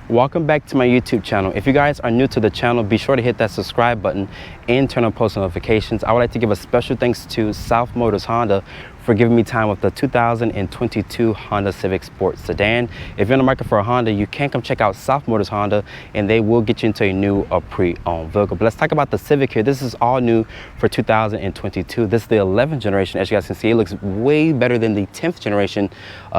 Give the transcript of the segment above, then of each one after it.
Welcome back to my YouTube channel. If you guys are new to the channel, be sure to hit that subscribe button and turn on post notifications. I would like to give a special thanks to South Motors Honda for giving me time with the 2022 Honda Civic Sport Sedan. If you're in the market for a Honda, you can come check out South Motors Honda and they will get you into a new or pre-owned vehicle. But let's talk about the Civic here. This is all new for 2022. This is the 11th generation. As you guys can see, it looks way better than the 10th generation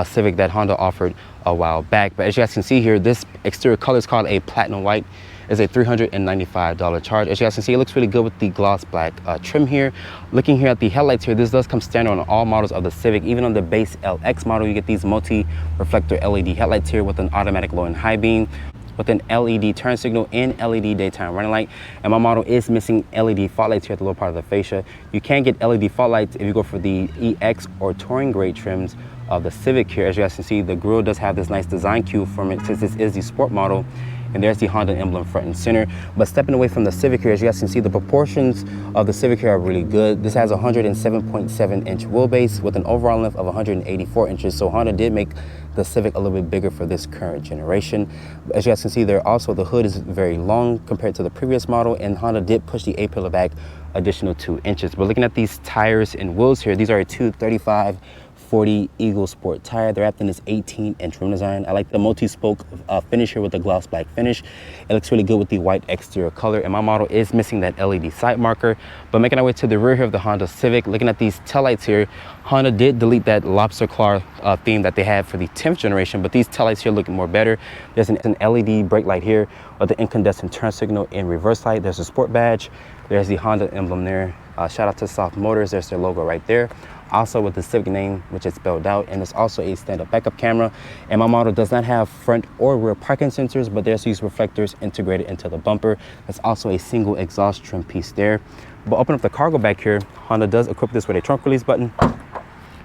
Civic that Honda offered a while back. But as you guys can see here, this exterior color is called a platinum white. Is a $395 charge. As you guys can see, it looks really good with the gloss black trim here. Looking here at the headlights here, this does come standard on all models of the Civic. Even on the base LX model, you get these multi-reflector LED headlights here with an automatic low and high beam, with an LED turn signal and LED daytime running light. And my model is missing LED fog lights here at the lower part of the fascia. You can get LED fog lights if you go for the EX or touring grade trims of the Civic here. As you guys can see, the grille does have this nice design cue from it since this is the sport model. And there's the Honda emblem front and center. But stepping away from the Civic here, as you guys can see, the proportions of the Civic here are really good. This has a 107.7 inch wheelbase with an overall length of 184 inches. So Honda did make the Civic a little bit bigger for this current generation. As you guys can see there, also the hood is very long compared to the previous model, and Honda did push the A-pillar back additional 2 inches. But looking at these tires and wheels here, these are a 235/40 Eagle Sport tire. They're wrapped in this 18-inch rim design. I like the multi-spoke finish here with the gloss black finish. It looks really good with the white exterior color, and my model is missing that LED side marker. But making our way to the rear here of the Honda Civic, looking at these taillights here, Honda did delete that lobster claw theme that they had for the 10th generation, but these taillights here looking more better. There's an LED brake light here with the incandescent turn signal and reverse light. There's a sport badge. There's the Honda emblem there. Shout out to South Motors. There's their logo right there. Also with the Civic name, which is spelled out, and there's also a stand-up backup camera. And my model does not have front or rear parking sensors, but there's these reflectors integrated into the bumper. There's also a single exhaust trim piece there. But open up the cargo back here, Honda does equip this with a trunk release button.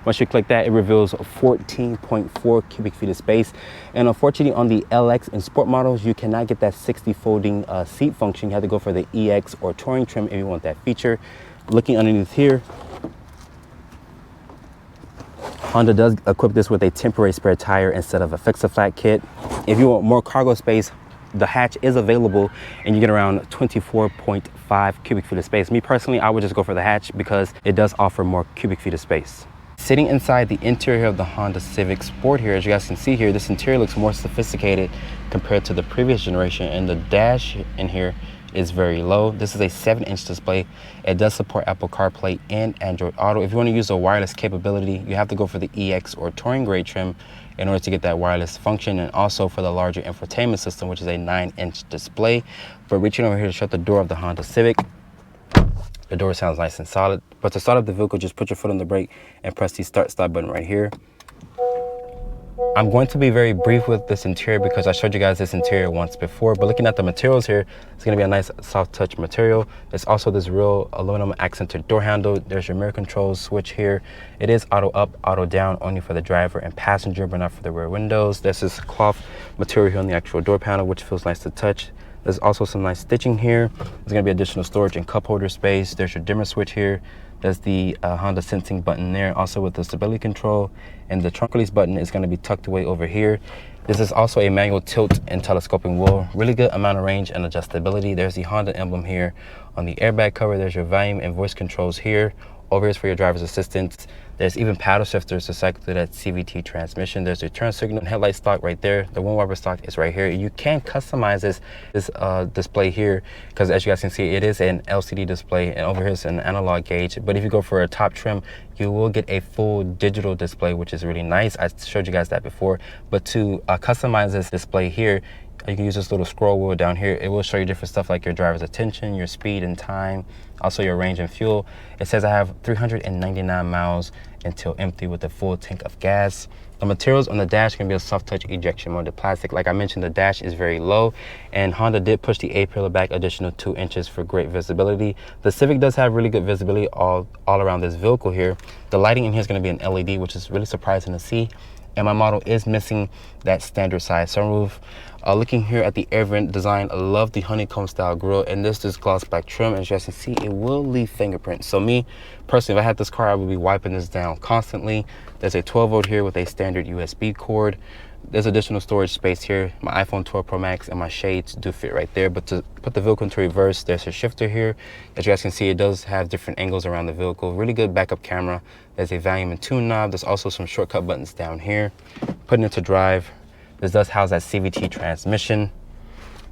Once you click that, it reveals 14.4 cubic feet of space. And unfortunately, on the LX and Sport models, you cannot get that 60 folding seat function. You have to go for the EX or Touring trim if you want that feature. Looking underneath here, Honda does equip this with a temporary spare tire instead of a fix-a-flat kit. If you want more cargo space, the hatch is available and you get around 24.5 cubic feet of space. Me personally, I would just go for the hatch because it does offer more cubic feet of space. Sitting inside the interior of the Honda Civic Sport here, as you guys can see here, this interior looks more sophisticated compared to the previous generation, and the dash in here is very low. This is a 7-inch display. It does support Apple CarPlay and Android Auto. If you want to use a wireless capability, you have to go for the EX or touring grade trim in order to get that wireless function, and also for the larger infotainment system, which is a 9-inch display. But reaching over here to shut the door of the Honda Civic, the door sounds nice and solid. But to start up the vehicle, just put your foot on the brake and press the start button right here. I'm going to be very brief with this interior because I showed you guys this interior once before, but looking at the materials here, it's going to be a nice soft touch material. It's also this real aluminum accented door handle. There's your mirror control switch here. It is auto up, auto down, only for the driver and passenger, but not for the rear windows. There's this cloth material here on the actual door panel, which feels nice to touch. There's also some nice stitching here. There's going to be additional storage and cup holder space. There's your dimmer switch here. There's the Honda sensing button there, also with the stability control, and the trunk release button is going to be tucked away over here. This is also a manual tilt and telescoping wheel. Really good amount of range and adjustability. There's the Honda emblem here on the airbag cover. There's your volume and voice controls here. Over here is for your driver's assistance. There's even paddle shifters to cycle through that CVT transmission. There's your turn signal and headlight stock right there. The wind wiper stock is right here. You can customize this display here because, as you guys can see, it is an LCD display, and over here is an analog gauge. But if you go for a top trim, you will get a full digital display, which is really nice. I showed you guys that before. But to customize this display here, you can use this little scroll wheel down here. It will show you different stuff like your driver's attention, your speed and time, also your range and fuel. It says I have 399 miles until empty with a full tank of gas. The materials on the dash can be a soft touch ejection molded plastic. Like I mentioned, the dash is very low, and Honda did push the A-pillar back additional 2 inches for great visibility. The Civic does have really good visibility all around this vehicle here. The lighting in here is going to be an LED, which is really surprising to see. And my model is missing that standard size sunroof. Looking here at the air vent design, I love the honeycomb style grille, and this is gloss black trim. As you guys can see, it will leave fingerprints. So me personally, if I had this car, I would be wiping this down constantly. There's a 12 volt here with a standard USB cord. There's additional storage space here. My iPhone 12 Pro Max and my shades do fit right there, but to put the vehicle into reverse, there's a shifter here. As you guys can see, it does have different angles around the vehicle. Really good backup camera. There's a volume and tune knob. There's also some shortcut buttons down here. Putting it to drive, this does house that CVT transmission.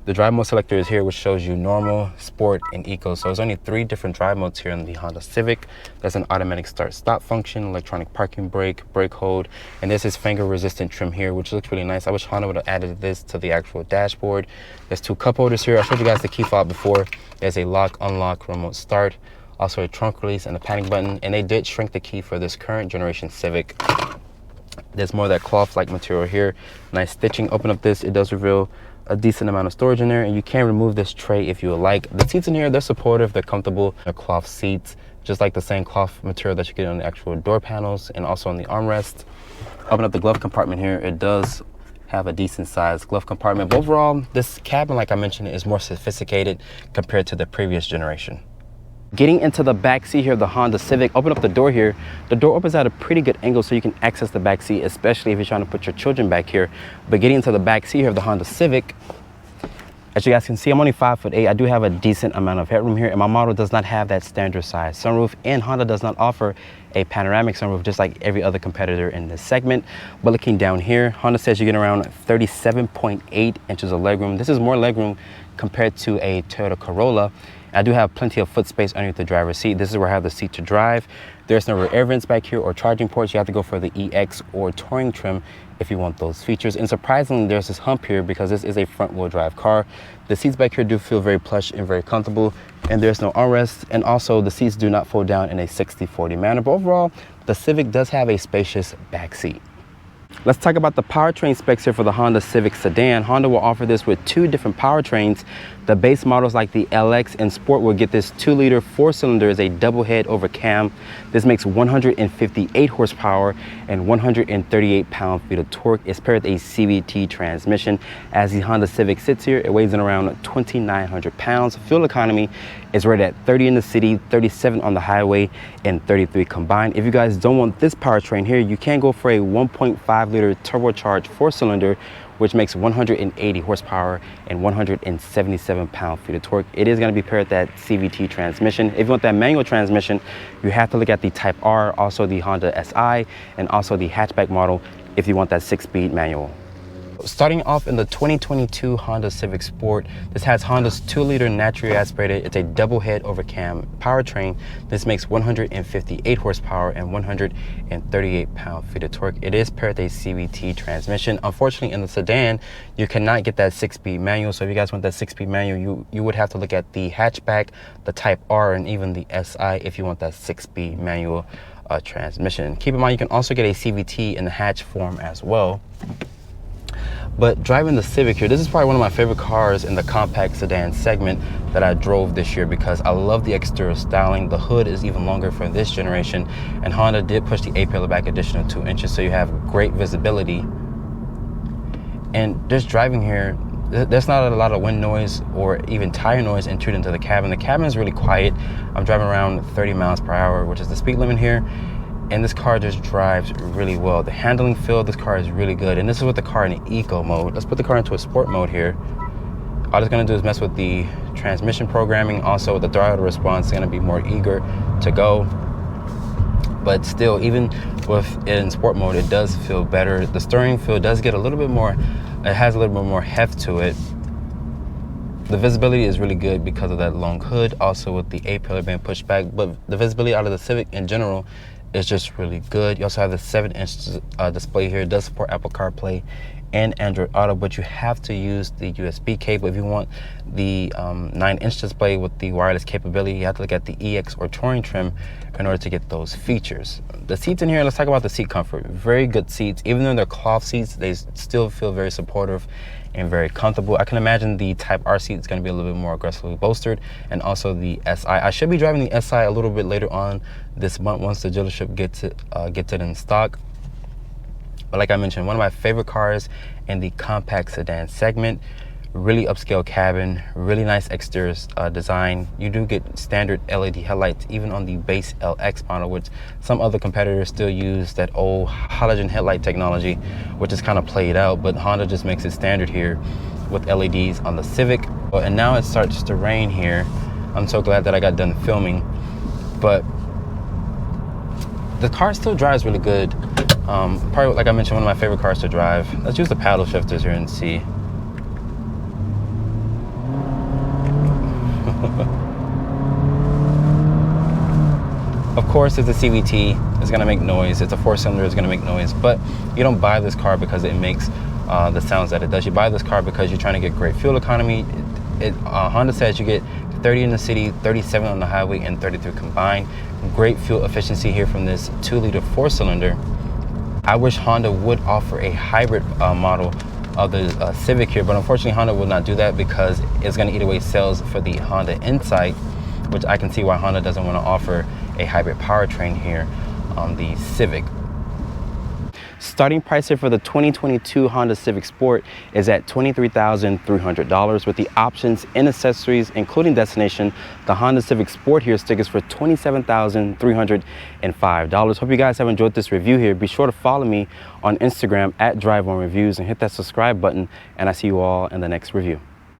The drive mode selector is here, which shows you normal, sport, and eco. So there's only 3 different drive modes here in the Honda Civic. There's an automatic start-stop function, electronic parking brake, brake hold, and there's this finger-resistant trim here, which looks really nice. I wish Honda would have added this to the actual dashboard. There's 2 cup holders here. I showed you guys the key fob before. There's a lock, unlock, remote start, also a trunk release and a panic button, and they did shrink the key for this current generation Civic. There's more of that cloth-like material here. Nice stitching. Open up this, it does reveal a decent amount of storage in there, and you can remove this tray if you would like. The seats in here, they're supportive, they're comfortable. They're cloth seats, just like the same cloth material that you get on the actual door panels and also on the armrest. Open up the glove compartment here. It does have a decent sized glove compartment, but overall, this cabin, like I mentioned, is more sophisticated compared to the previous generation. Getting into the back seat here of the Honda Civic, open up the door here. The door opens at a pretty good angle so you can access the back seat, especially if you're trying to put your children back here. But getting into the back seat here of the Honda Civic, as you guys can see, I'm only 5'8". I do have a decent amount of headroom here, and my model does not have that standard size sunroof, and Honda does not offer a panoramic sunroof just like every other competitor in this segment. But looking down here, Honda says you get around 37.8 inches of legroom. This is more legroom compared to a Toyota Corolla. I do have plenty of foot space underneath the driver's seat. This is where I have the seat to drive. There's no rear air vents back here or charging ports. You have to go for the EX or Touring trim if you want those features. And surprisingly, there's this hump here because this is a front wheel drive car. The seats back here do feel very plush and very comfortable, and there's no armrest. And also the seats do not fold down in a 60-40 manner. But overall, the Civic does have a spacious back seat. Let's talk about the powertrain specs here for the Honda Civic sedan. Honda will offer this with 2 different powertrains. The base models like the LX and Sport will get this 2-liter 4-cylinder as a double head over cam. This makes 158 horsepower and 138 pound-feet of torque. It's paired with a CVT transmission. As the Honda Civic sits here, it weighs in around 2,900 pounds. Fuel economy is rated at 30 in the city, 37 on the highway, and 33 combined. If you guys don't want this powertrain here, you can go for a 1.5-liter turbocharged 4-cylinder, which makes 180 horsepower and 177 pound-feet of torque. It is going to be paired with that CVT transmission. If you want that manual transmission, you have to look at the Type R, also the Honda SI, and also the hatchback model if you want that 6-speed manual. Starting off in the 2022 Honda Civic Sport, this has Honda's 2-liter naturally aspirated. It's a double head over cam powertrain. This makes 158 horsepower and 138 pound-feet of torque. It is paired with a CVT transmission. Unfortunately, in the sedan, you cannot get that 6-speed manual. So if you guys want that 6-speed manual, you would have to look at the hatchback, the Type R, and even the SI if you want that 6-speed manual transmission. Keep in mind, you can also get a CVT in the hatch form as well. But driving the Civic here, this is probably one of my favorite cars in the compact sedan segment that I drove this year because I love the exterior styling. The hood is even longer for this generation, and Honda did push the A-pillar back additional 2 inches, so you have great visibility. And just driving here, there's not a lot of wind noise or even tire noise intruding into the cabin. The cabin is really quiet. I'm driving around 30 miles per hour, which is the speed limit here. And this car just drives really well. The handling feel of this car is really good. And this is with the car in eco mode. Let's put the car into a sport mode here. All it's gonna do is mess with the transmission programming. Also, the throttle response is gonna be more eager to go. But still, even with it in sport mode, it does feel better. The steering feel does get a little bit more, it has a little bit more heft to it. The visibility is really good because of that long hood, also with the A-pillar being pushed back. But the visibility out of the Civic in general is just really good. You also have the 7-inch display here. It does support Apple CarPlay and Android Auto, but you have to use the USB cable. If you want the 9-inch display with the wireless capability, you have to look at the EX or Touring trim in order to get those features. The seats in here, let's talk about the seat comfort. Very good seats. Even though they're cloth seats, they still feel very supportive and very comfortable. I can imagine the Type R seat is going to be a little bit more aggressively bolstered, and also the SI. I should be driving the SI a little bit later on this month once the dealership gets it in stock. But like I mentioned, one of my favorite cars in the compact sedan segment. Really upscale cabin, really nice exterior design. You do get standard LED headlights even on the base LX model, which some other competitors still use that old halogen headlight technology, which is kind of played out, but Honda just makes it standard here with LEDs on the Civic. And now it starts to rain here. I'm so glad that I got done filming, but the car still drives really good. Probably, like I mentioned, one of my favorite cars to drive. Let's use the paddle shifters here and see. Of course, it's a CVT, it's gonna make noise. It's a 4-cylinder, it's gonna make noise, but you don't buy this car because it makes the sounds that it does. You buy this car because you're trying to get great fuel economy. Honda says you get 30 in the city, 37 on the highway, and 33 combined. Great fuel efficiency here from this 2-liter 4-cylinder. I wish Honda would offer a hybrid model of the Civic here, but unfortunately Honda will not do that because it's going to eat away sales for the Honda Insight, which I can see why Honda doesn't want to offer a hybrid powertrain here on the Civic. Starting price here for the 2022 Honda Civic Sport is at $23,300 with the options and accessories, including destination. The Honda Civic Sport here stickers for $27,305. Hope you guys have enjoyed this review here. Be sure to follow me on Instagram at DriveOnReviews and hit that subscribe button, and I see you all in the next review.